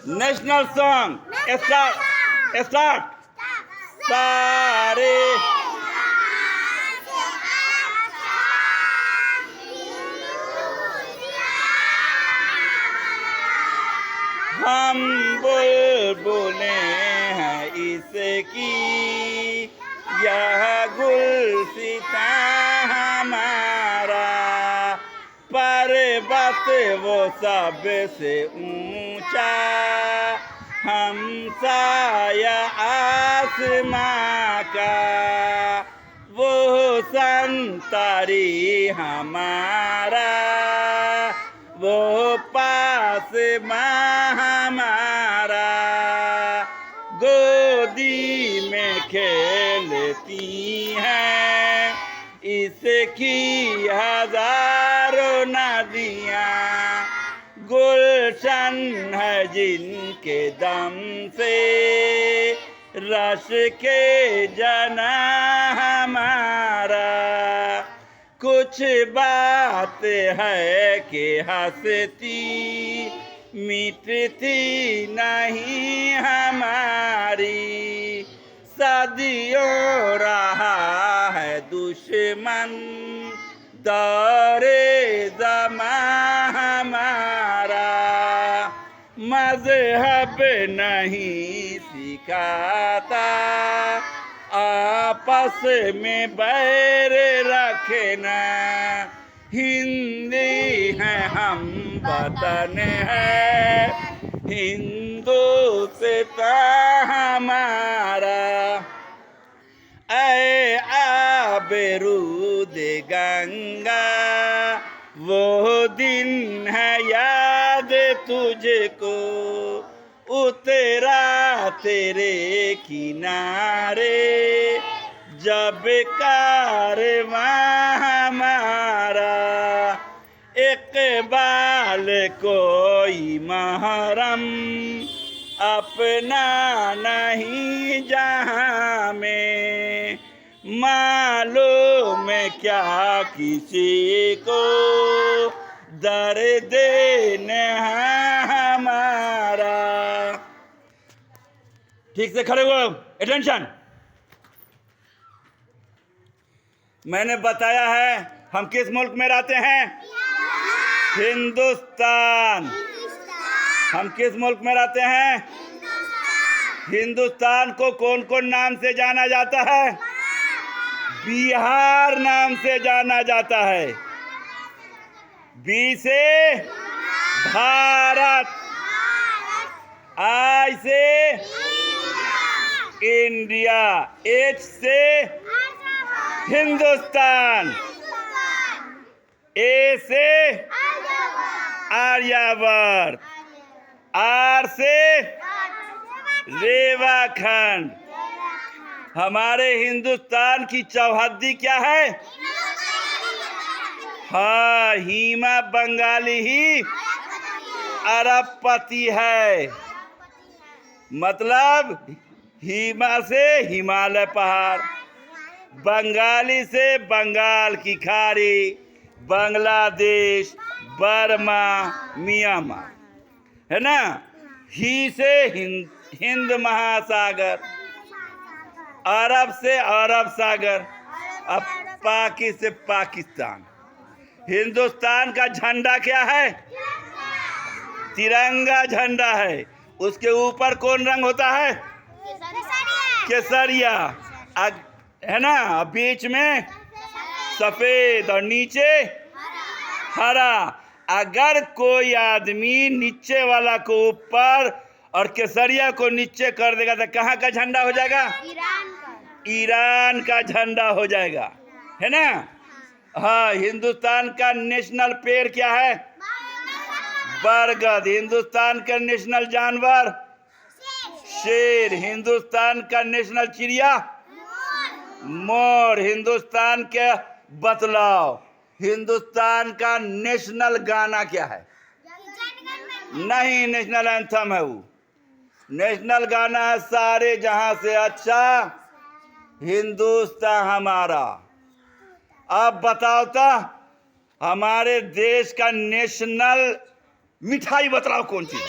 National song start सारे हम बुलबुलें हैं इसकी यह गुलसिता हमारा पर्वत वो सबसे ऊंचा हम साया आसमां का वो संतरी हमारा वो पास हमारा गोदी में खेलती हैं इसकी हजारों नदियाँ गुलशन है जिनके दम से रश के जना हमारा कुछ बात है कि हंसती मिटती नहीं हमारी सदियों रहा है दुश्मन दौरे ज़मा हमारा मज़हब नहीं सिखाता आपस में बैर रखना हिंदी है हम वतन है हिंदुस्तान हमारा ऐ आबरूद गंगा वो दिन है याद तुझको उतरा तेरे किनारे जब कारवां हमारा इकबाल कोई महरम अपना नहीं जहाँ में मालूम क्या किसी को दर्द हमारा। ठीक से खड़े हुए अटेंशन। मैंने बताया है हम किस मुल्क में रहते हैं? हिंदुस्तान। हम किस मुल्क में रहते हैं? हिंदुस्तान को कौन कौन नाम से जाना जाता है? बिहार नाम से जाना जाता है। बी से भारत, आई से इंडिया, एच से हिंदुस्तान, ए से आर्यावर्त, आर से रेवाखंड। हमारे हिंदुस्तान की चौहद्दी क्या है? हाँ, हीमा बंगाली ही अरबपति है। मतलब हीमा से हिमालय पहाड़, बंगाली से बंगाल की खाड़ी, बांग्लादेश, बर्मा, म्यांमार, है ना। ही से हिंद महासागर, अरब से अरब सागर, अब पाकि से पाकिस्तान। हिंदुस्तान का झंडा क्या है? तिरंगा झंडा है। उसके ऊपर कौन रंग होता है? केसरिया, है ना। बीच में सफेद और नीचे हरा। अगर कोई आदमी नीचे वाला को ऊपर और केसरिया को नीचे कर देगा तो कहाँ का झंडा हो जाएगा? ईरान का झंडा हो जाएगा, है ना। हाँ, हिंदुस्तान का नेशनल पेड़ क्या है? बरगद। हिंदुस्तान का नेशनल जानवर शेर। हिंदुस्तान का नेशनल चिड़िया मोर। हिंदुस्तान के बतलाओ हिंदुस्तान का नेशनल गाना क्या है? नहीं, नेशनल एंथम है वो। नेशनल गाना है सारे जहां से अच्छा हिंदुस्तान हमारा। अब बताओ तो हमारे देश का नेशनल मिठाई बतलाओ कौन सी है?